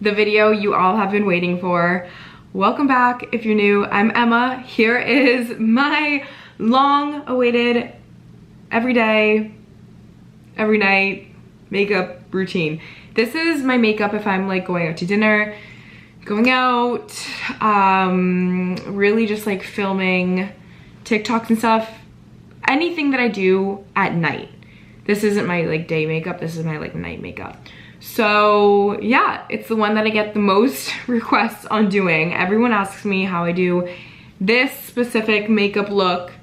the video you all have been waiting for. Welcome back. If you're new, I'm Emma. Here is my long-awaited everyday, every night makeup routine. This is my makeup if I'm like going out to dinner, going out, really just like filming TikToks and stuff, anything that I do at night. This isn't my like day makeup, this is my like night makeup. So yeah, it's the one that I get the most requests on doing. Everyone asks me how I do this specific makeup look,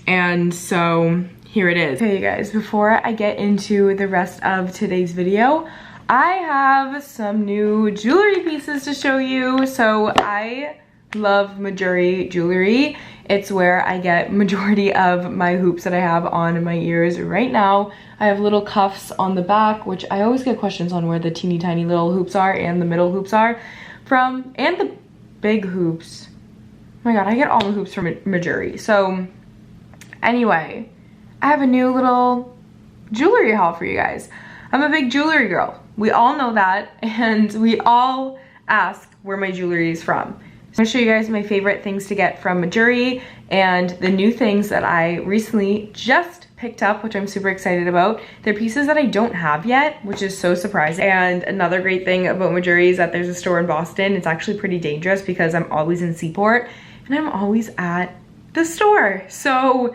and so here it is. Okay, you guys, before I get into the rest of today's video, I have some new jewelry pieces to show you. So I love Majuri jewelry. It's where I get majority of my hoops that I have on my ears right now. I have little cuffs on the back, which I always get questions on where the teeny tiny little hoops are and the middle hoops are from, and the big hoops. Oh my god, I get all the hoops from Majuri. So anyway, I have a new little jewelry haul for you guys. I'm a big jewelry girl. We all know that, and we all ask where my jewelry is from. I'm gonna show you guys my favorite things to get from Majuri and the new things that I recently just picked up, which I'm super excited about. They're pieces that I don't have yet, which is so surprising. And another great thing about Majuri is that there's a store in Boston. It's actually pretty dangerous because I'm always in Seaport and I'm always at the store. So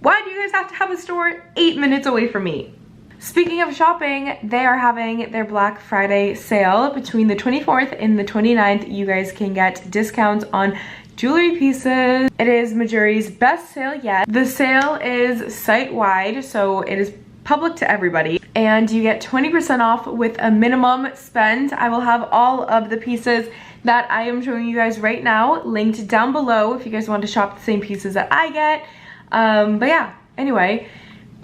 why do you guys have to have a store 8 minutes away from me? Speaking of shopping, they are having their Black Friday sale between the 24th and the 29th. You guys can get discounts on jewelry pieces. It is Majuri's best sale yet. The sale is site-wide, so it is public to everybody. And you get 20% off with a minimum spend. I will have all of the pieces that I am showing you guys right now linked down below if you guys want to shop the same pieces that I get. But yeah, anyway.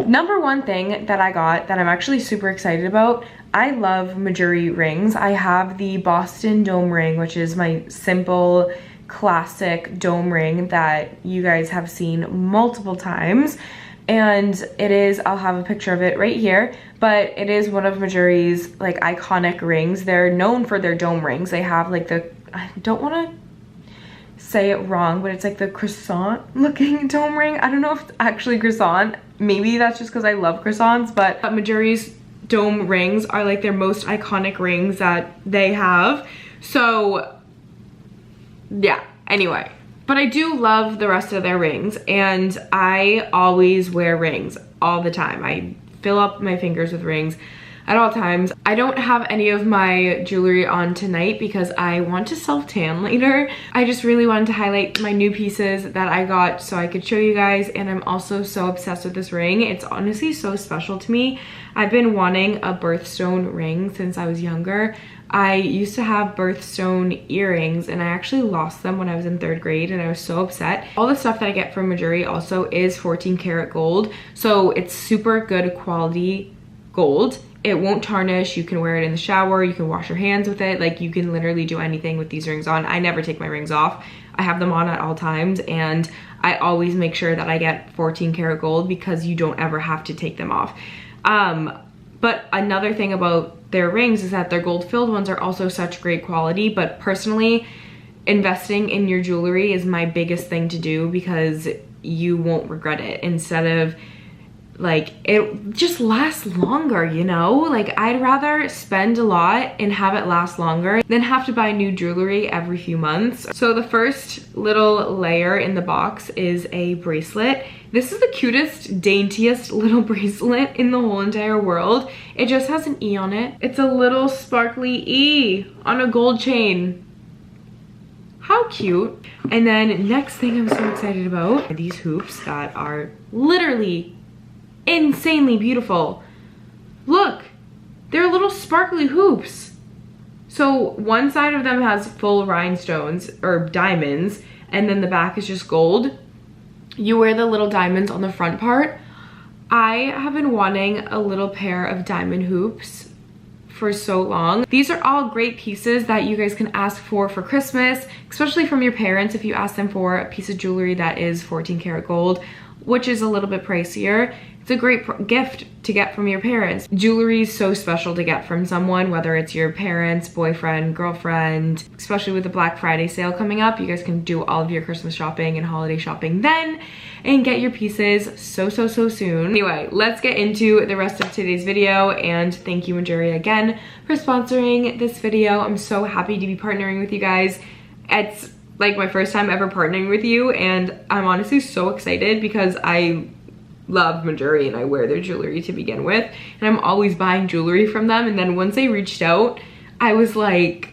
Number one thing that I got that I'm actually super excited about, I love Majuri rings. I have the Boston dome ring, which is my simple classic dome ring that you guys have seen multiple times. And it is, I'll have a picture of it right here, but it is one of Majuri's like iconic rings. They're known for their dome rings. They have like the, I don't want to say it wrong, but it's like the croissant looking dome ring. I don't know if it's actually croissant. Maybe that's just because I love croissants, but Majuri's dome rings are like their most iconic rings that they have. So yeah, anyway. But I do love the rest of their rings, and I always wear rings all the time. I fill up my fingers with rings at all times. I don't have any of my jewelry on tonight because I want to self-tan later. I just really wanted to highlight my new pieces that I got so I could show you guys, and I'm also so obsessed with this ring. It's honestly so special to me. I've been wanting a birthstone ring since I was younger. I used to have birthstone earrings and I actually lost them when I was in 3rd grade and I was so upset. All the stuff that I get from Majuri also is 14 karat gold, so it's super good quality gold. It won't tarnish. You can wear it in the shower, you can wash your hands with it, like you can literally do anything with these rings on. I never take my rings off. I have them on at all times, and I always make sure that I get 14 karat gold because you don't ever have to take them off. But another thing about their rings is that their gold filled ones are also such great quality, but personally, investing in your jewelry is my biggest thing to do because you won't regret it. Instead of like, it just lasts longer, you know? Like, I'd rather spend a lot and have it last longer than have to buy new jewelry every few months. So the first little layer in the box is a bracelet. This is the cutest, daintiest little bracelet in the whole entire world. It just has an E on it. It's a little sparkly E on a gold chain. How cute. And then next thing I'm so excited about are these hoops that are literally insanely beautiful. Look, they're little sparkly hoops. So one side of them has full rhinestones or diamonds, and then the back is just gold. You wear the little diamonds on the front part. I have been wanting a little pair of diamond hoops for so long. These are all great pieces that you guys can ask for Christmas, especially from your parents if you ask them for a piece of jewelry that is 14 karat gold. which is a little bit pricier. It's a great gift to get from your parents. Jewelry is so special to get from someone, whether it's your parents, boyfriend, girlfriend, especially with the Black Friday sale coming up. You guys can do all of your Christmas shopping and holiday shopping then and get your pieces so soon. Anyway, let's get into the rest of today's video, and thank you Mascara again for sponsoring this video. I'm so happy to be partnering with you guys. It's like my first time ever partnering with you, and I'm honestly so excited because I love Mascara and I wear their jewelry to begin with, and I'm always buying jewelry from them. And then once they reached out, I was like,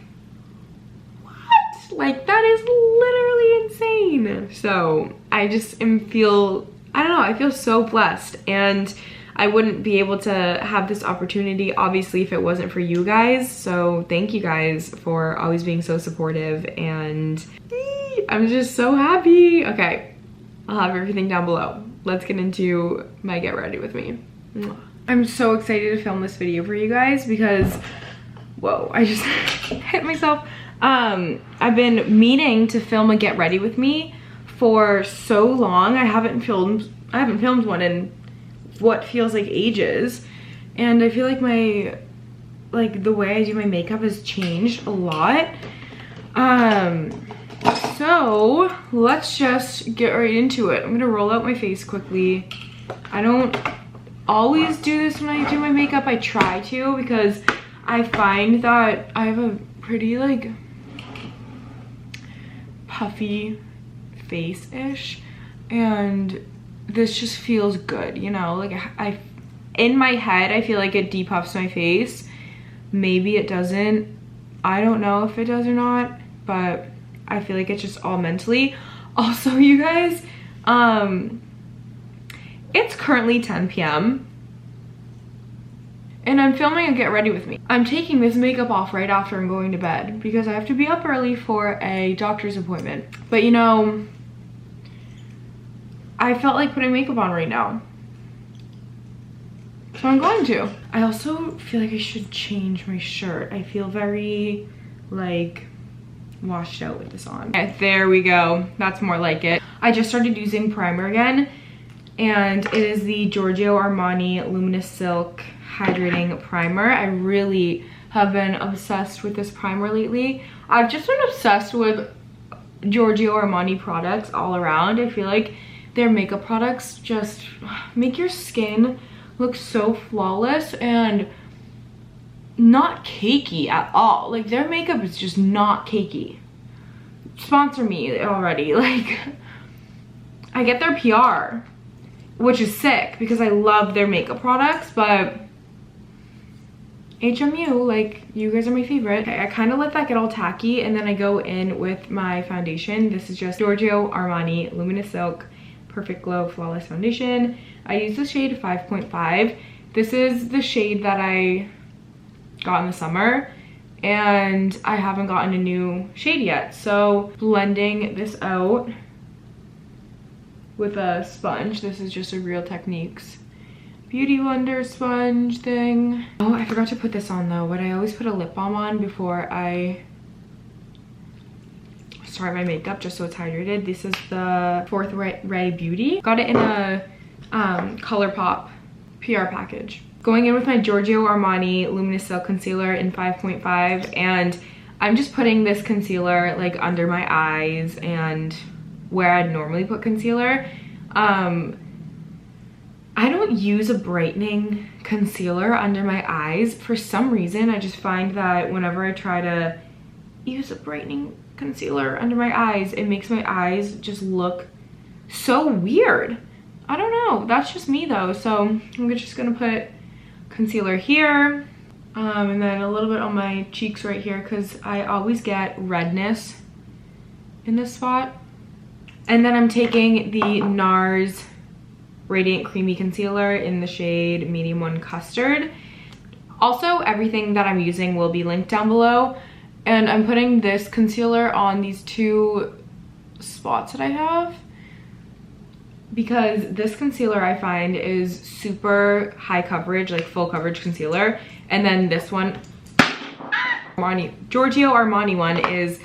what? Like, that is literally insane. So I just I don't know, I feel so blessed, and I wouldn't be able to have this opportunity obviously if it wasn't for you guys. So thank you guys for always being so supportive, and I'm just so happy. Okay, I'll have everything down below. Let's get into my get ready with me. I'm so excited to film this video for you guys because, whoa, I just hit myself. I've been meaning to film a get ready with me for so long. I haven't filmed one in what feels like ages, and I feel like the way I do my makeup has changed a lot. So let's just get right into it. I'm gonna roll out my face quickly. I don't always do this when I do my makeup. I try to, because I find that I have a pretty like puffy face-ish, and this just feels good, you know? Like, in my head I feel like it depuffs my face. Maybe it doesn't. I don't know if it does or not, but I feel like it's just all mentally. Also, you guys, it's currently 10 p.m. and I'm filming a get ready with me. I'm taking this makeup off right after I'm going to bed because I have to be up early for a doctor's appointment. But you know, I felt like putting makeup on right now, so I'm going to. I also feel like I should change my shirt. I feel very like washed out with this on. Okay, there we go. That's more like it. I just started using primer again, and it is the Giorgio Armani Luminous Silk Hydrating Primer. I really have been obsessed with this primer lately. I've just been obsessed with Giorgio Armani products all around. I feel like their makeup products just make your skin look so flawless and not cakey at all. Like, their makeup is just not cakey. Sponsor me already. Like, I get their PR, which is sick because I love their makeup products, but HMU, like, you guys are my favorite. Okay, I kind of let that get all tacky, and then I go in with my foundation. This is just Giorgio Armani Luminous Silk Perfect Glow Flawless Foundation. I use the shade 5.5. This is the shade that I got in the summer, and I haven't gotten a new shade yet. So blending this out with a sponge. This is just a Real Techniques beauty blender sponge thing. Oh, I forgot to put this on though, but I always put a lip balm on before I start my makeup, just so it's hydrated. This is the Fourth Ray Beauty. Got it in a Colourpop PR package. Going in with my Giorgio Armani Luminous Silk Concealer in 5.5, and I'm just putting this concealer like under my eyes and where I'd normally put concealer. I don't use a brightening concealer under my eyes. For some reason, I just find that whenever I try to use a brightening concealer under my eyes, it makes my eyes just look so weird. I don't know, that's just me though. So I'm just gonna put concealer here, and then a little bit on my cheeks right here, because I always get redness in this spot. And then I'm taking the NARS Radiant Creamy Concealer in the shade Medium 1 Custard. Also, everything that I'm using will be linked down below. And I'm putting this concealer on these two spots that I have, because this concealer I find is super high coverage, like full coverage concealer. And then this one, Giorgio Armani one, is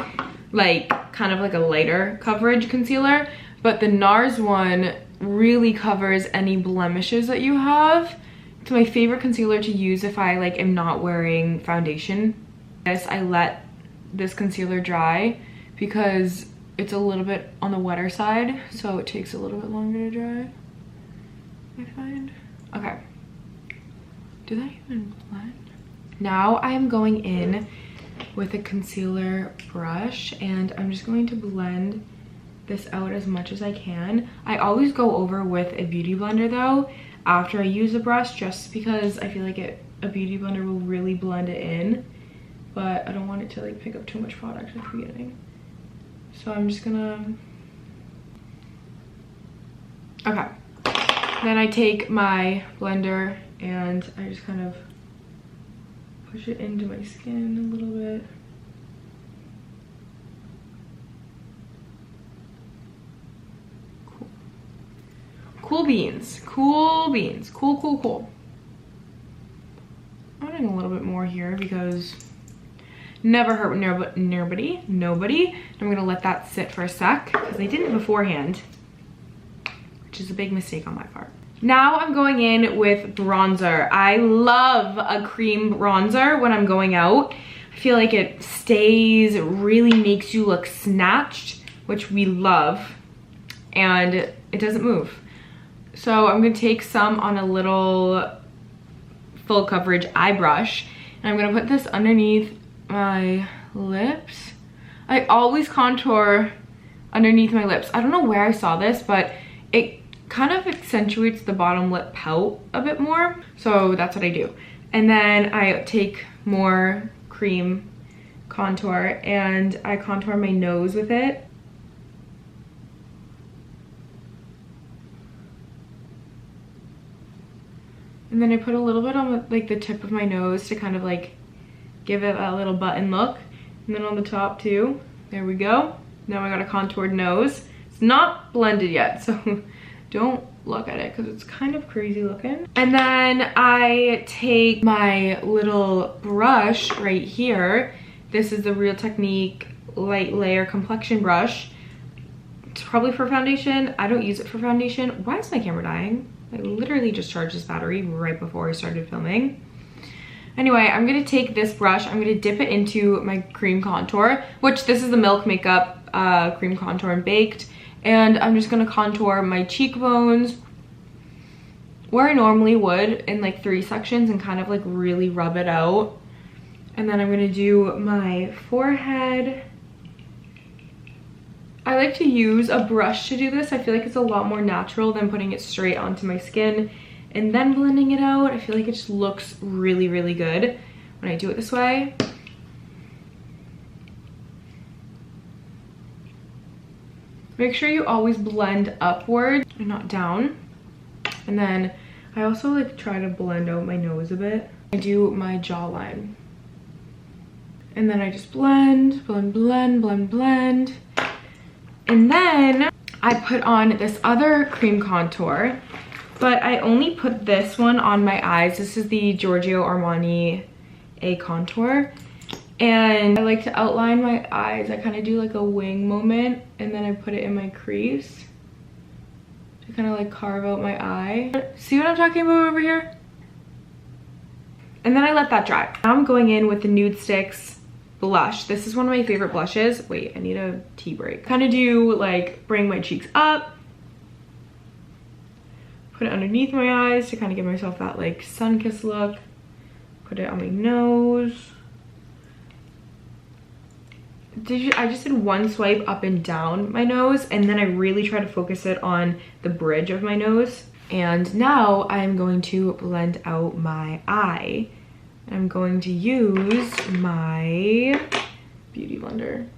like kind of like a lighter coverage concealer. But the NARS one really covers any blemishes that you have. It's my favorite concealer to use if I like am not wearing foundation. I let this concealer dry because it's a little bit on the wetter side, so it takes a little bit longer to dry, I find. Okay, did that even blend? Now I am going in with a concealer brush and I'm just going to blend this out as much as I can. I always go over with a beauty blender though after I use a brush, just because I feel like a beauty blender will really blend it in, but I don't want it to like pick up too much product at the beginning. So I'm just gonna, okay. Then I take my blender and I just kind of push it into my skin a little bit. Cool beans, cool beans, cool. I'm adding a little bit more here because never hurt nobody. I'm gonna let that sit for a sec because I didn't beforehand, which is a big mistake on my part. Now I'm going in with bronzer. I love a cream bronzer when I'm going out. I feel like it stays, it really makes you look snatched, which we love, and it doesn't move. So I'm gonna take some on a little full coverage eye brush, and I'm gonna put this underneath my lips. I always contour underneath my lips. I don't know where I saw this, but it kind of accentuates the bottom lip pout a bit more. So that's what I do. And then I take more cream contour and I contour my nose with it. And then I put a little bit on like the tip of my nose to kind of like give it a little button look. And then on the top too. There we go. Now I got a contoured nose. It's not blended yet, so don't look at it because it's kind of crazy looking. And then I take my little brush right here. This is the Real Technique Light Layer Complexion Brush. It's probably for foundation. I don't use it for foundation. Why is my camera dying? I literally just charged this battery right before I started filming. Anyway, I'm gonna take this brush, I'm gonna dip it into my cream contour, which this is the Milk Makeup Cream Contour and Baked. And I'm just gonna contour my cheekbones where I normally would in like 3 sections and kind of like really rub it out. And then I'm gonna do my forehead. I like to use a brush to do this. I feel like it's a lot more natural than putting it straight onto my skin and then blending it out. I feel like it just looks really, really good when I do it this way. Make sure you always blend upward and not down. And then I also like try to blend out my nose a bit. I do my jawline. And then I just blend. And then I put on this other cream contour, but I only put this one on my eyes. This is the Giorgio Armani A contour. And I like to outline my eyes. I kind of do like a wing moment, and then I put it in my crease to kind of like carve out my eye. See what I'm talking about over here? And then I let that dry. Now I'm going in with the Nude Sticks blush. This is one of my favorite blushes. Wait, I need a tea break. Kind of do like bring my cheeks up, put it underneath my eyes to kind of give myself that like sun-kissed look, put it on my nose. I just did one swipe up and down my nose, and then I really try to focus it on the bridge of my nose. And now I'm going to blend out my eye. I'm going to use my beauty blender.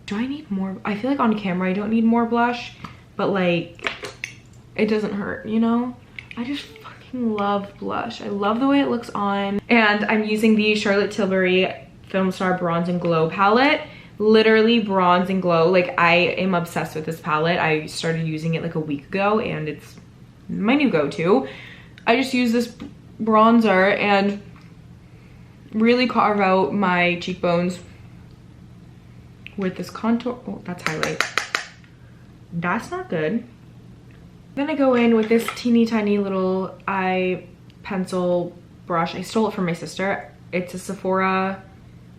Do I need more? I feel like on camera I don't need more blush, but like it doesn't hurt, you know? I just fucking love blush. I love the way it looks on. And I'm using the Charlotte Tilbury Film Star Bronze and Glow palette. Literally bronze and glow. Like I am obsessed with this palette. I started using it like a week ago and it's my new go-to. I just use this bronzer and really carve out my cheekbones with this contour. Oh, that's highlight. That's not good. Then I go in with this teeny tiny little eye pencil brush. I stole it from my sister. It's a Sephora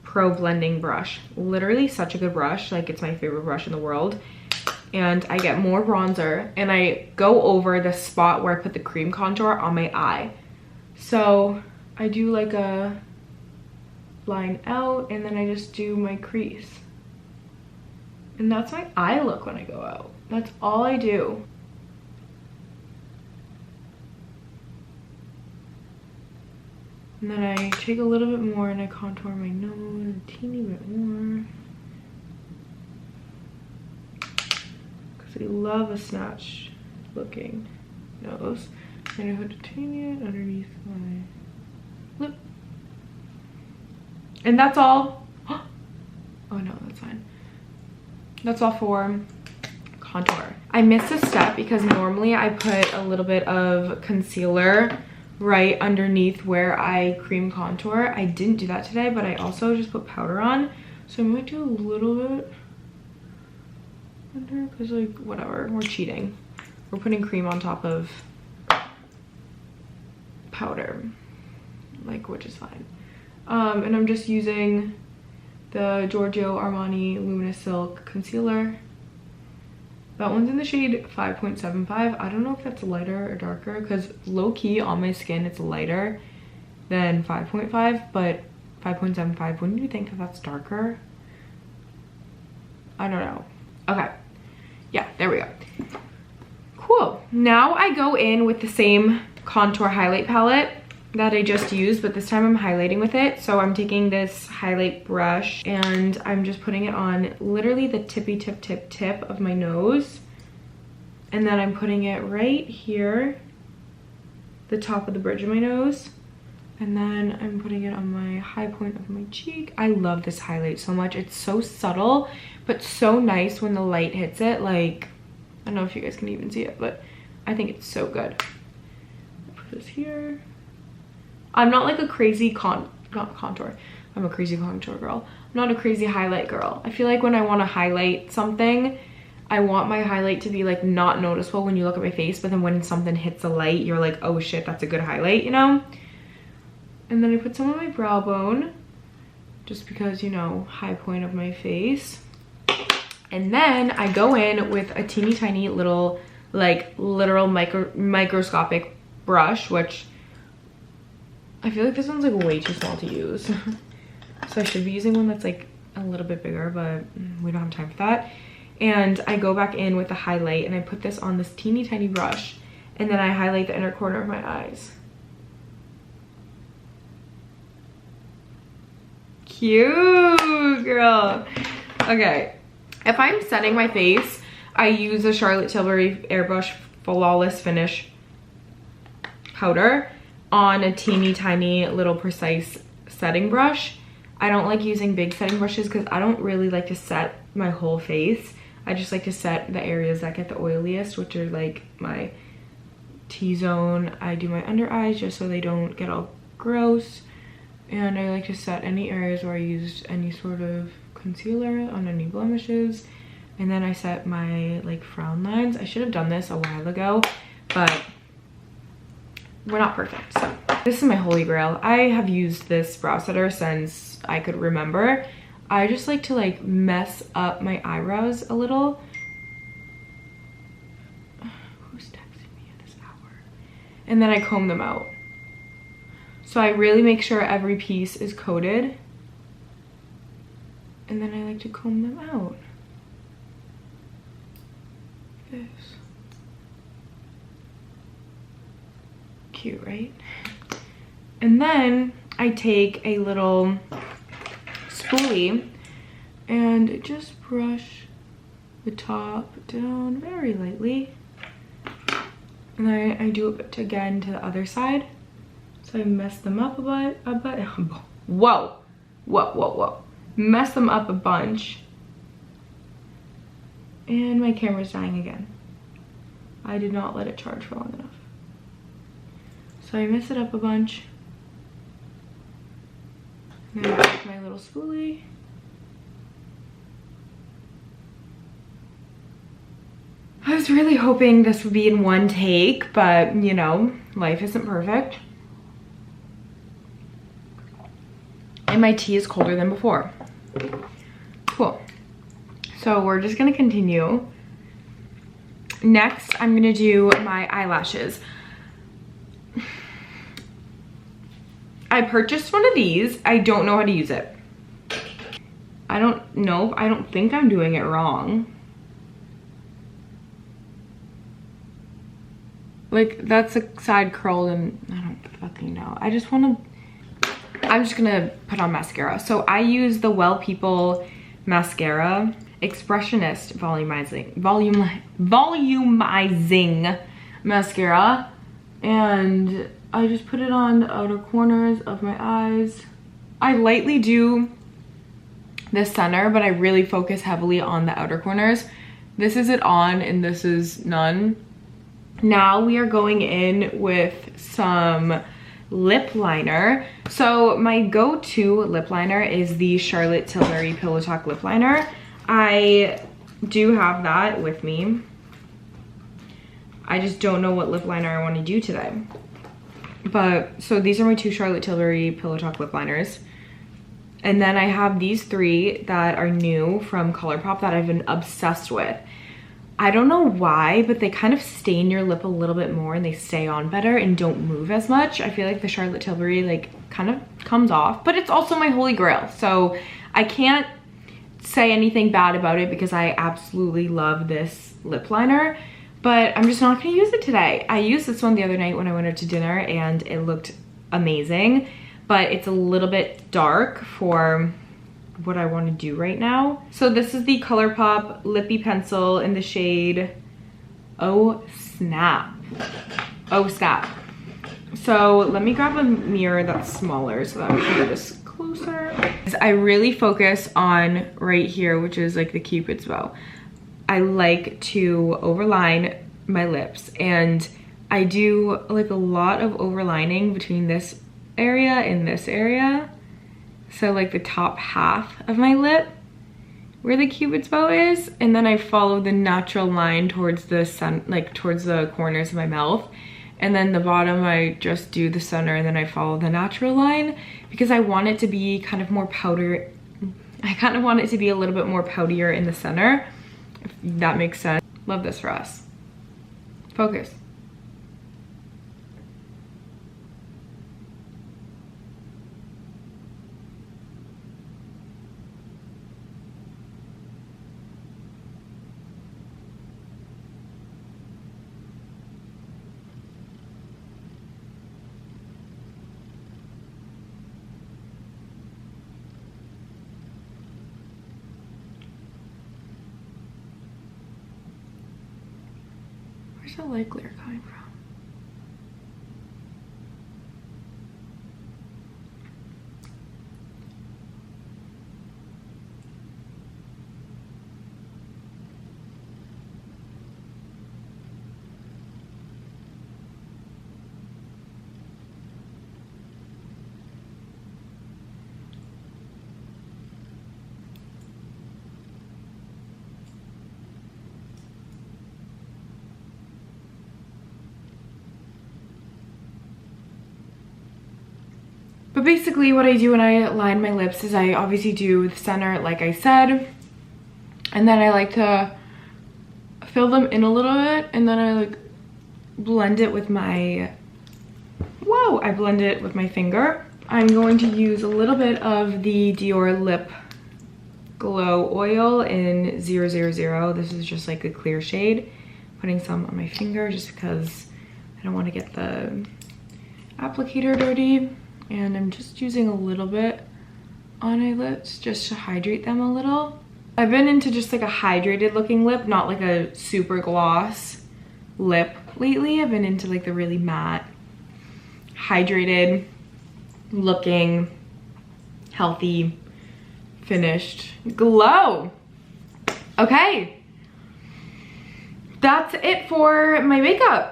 Pro blending brush. Literally such a good brush. Like, it's my favorite brush in the world. And I get more bronzer and I go over the spot where I put the cream contour on my eye. So I do like a line out and then I just do my crease. And that's my eye look when I go out. That's all I do. And then I take a little bit more and I contour my nose a teeny bit more. Because I love a snatched looking nose. And I put a teeny bit underneath my lip. And that's all. Oh no, that's fine. That's all for contour. I missed a step because normally I put a little bit of concealer right underneath where I cream contour. I didn't do that today, but I also just put powder on. So I might do a little bit under because, like, whatever, we're cheating. We're putting cream on top of powder, like, which is fine. And I'm just using the Giorgio Armani Luminous Silk Concealer. That one's in the shade 5.75. I don't know if that's lighter or darker because low-key on my skin it's lighter than 5.5, but 5.75, wouldn't you think that that's darker? I don't know. Okay. Yeah, there we go. Cool. Now I go in with the same contour highlight palette that I just used, but this time I'm highlighting with it. So I'm taking this highlight brush and I'm just putting it on literally the tippy tip of my nose. And then I'm putting it right here, the top of the bridge of my nose. And then I'm putting it on my high point of my cheek. I love this highlight so much. It's so subtle, but so nice when the light hits it. Like, I don't know if you guys can even see it, but I think it's so good. Put this here. I'm not like a crazy contour. I'm a crazy contour girl. I'm not a crazy highlight girl. I feel like when I want to highlight something, I want my highlight to be like not noticeable when you look at my face, but then when something hits the light, you're like, oh shit, that's a good highlight, you know? And then I put some on my brow bone, just because, you know, high point of my face. And then I go in with a teeny tiny little, like, literal microscopic brush, which I feel like this one's like way too small to use. So I should be using one that's like a little bit bigger, but we don't have time for that. And I go back in with the highlight and I put this on this teeny tiny brush and then I highlight the inner corner of my eyes. Cute, girl. Okay, if I'm setting my face, I use a Charlotte Tilbury Airbrush Flawless Finish powder on a teeny tiny little precise setting brush. I don't like using big setting brushes because I don't really like to set my whole face. I just like to set the areas that get the oiliest, which are like my T-zone. I do my under eyes just so they don't get all gross. And I like to set any areas where I used any sort of concealer on any blemishes. And then I set my like frown lines. I should have done this a while ago, but we're not perfect. So this is my holy grail. I have used this brow setter since I could remember. I just like to like mess up my eyebrows a little. Who's texting me at this hour? And then I comb them out. So I really make sure every piece is coated. And then I like to comb them out. Like this. Cute, right? And then I take a little spoolie and just brush the top down very lightly. And then I do it again to the other side. So I mess them up whoa. Mess them up a bunch. And my camera's dying again. I did not let it charge for long enough. So I mess it up a bunch. And then I take my little spoolie. I was was really hoping this would be in one take, but you know, life isn't perfect. And my tea is colder than before. Cool. So we're just gonna continue. Next, I'm gonna do my eyelashes. I purchased one of these. I don't know how to use it. I don't know. I don't think I'm doing it wrong. Like, that's a side curl and I don't fucking know. I just want to, I'm just gonna put on mascara. So I use the Well People mascara, Expressionist volumizing mascara, and I just put it on the outer corners of my eyes. I lightly do the center, but I really focus heavily on the outer corners. This is it on and this is none. Now we are going in with some lip liner. So my go-to lip liner is the Charlotte Tilbury Pillow Talk lip liner. I do have that with me. I just don't know what lip liner I want to do today. But so these are my two Charlotte Tilbury Pillow Talk lip liners. And then I have these three that are new from Colourpop that I've been obsessed with. I don't know why, but they kind of stain your lip a little bit more and they stay on better and don't move as much. I feel like the Charlotte Tilbury like kind of comes off, but it's also my holy grail. So I can't say anything bad about it because I absolutely love this lip liner, but I'm just not gonna use it today. I used this one the other night when I went out to dinner and it looked amazing, but it's a little bit dark for what I want to do right now. So this is the Colourpop Lippy pencil in the shade Oh Snap. Oh Snap. So let me grab a mirror that's smaller so that we can do this closer. I really focus on right here, which is like the Cupid's bow. I like to overline my lips, and I do like a lot of overlining between this area and this area. So like the top half of my lip where the Cupid's bow is, and then I follow the natural line towards the sun, like towards the corners of my mouth, and then the bottom I just do the center and then I follow the natural line because I want it to be kind of more powder. I kind of want it to be a little bit more powdier in the center, if that makes sense. Love this for us. Focus. Where's the light glare coming from? But basically what I do when I line my lips is I obviously do the center like I said, and then I like to fill them in a little bit, and then I like blend it with my, I blend it with my finger. I'm going to use a little bit of the Dior Lip Glow Oil in 000. This is just like a clear shade. Putting some on my finger just because I don't want to get the applicator dirty. And I'm just using a little bit on my lips just to hydrate them a little. I've been into just like a hydrated looking lip, not like a super gloss lip lately. I've been into like the really matte, hydrated looking, healthy, finished glow. Okay, that's it for my makeup.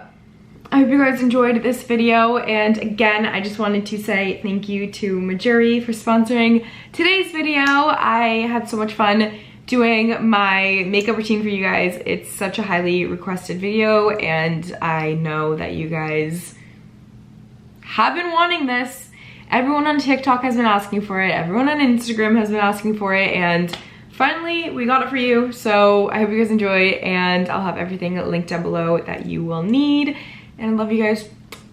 I hope you guys enjoyed this video, and again, I just wanted to say thank you to Majuri for sponsoring today's video. I had so much fun doing my makeup routine for you guys. It's such a highly requested video, and I know that you guys have been wanting this. Everyone on TikTok has been asking for it. Everyone on Instagram has been asking for it, and finally we got it for you. So I hope you guys enjoy, and I'll have everything linked down below that you will need. And I love you guys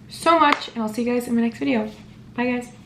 so much, and I'll see you guys in my next video. Bye guys.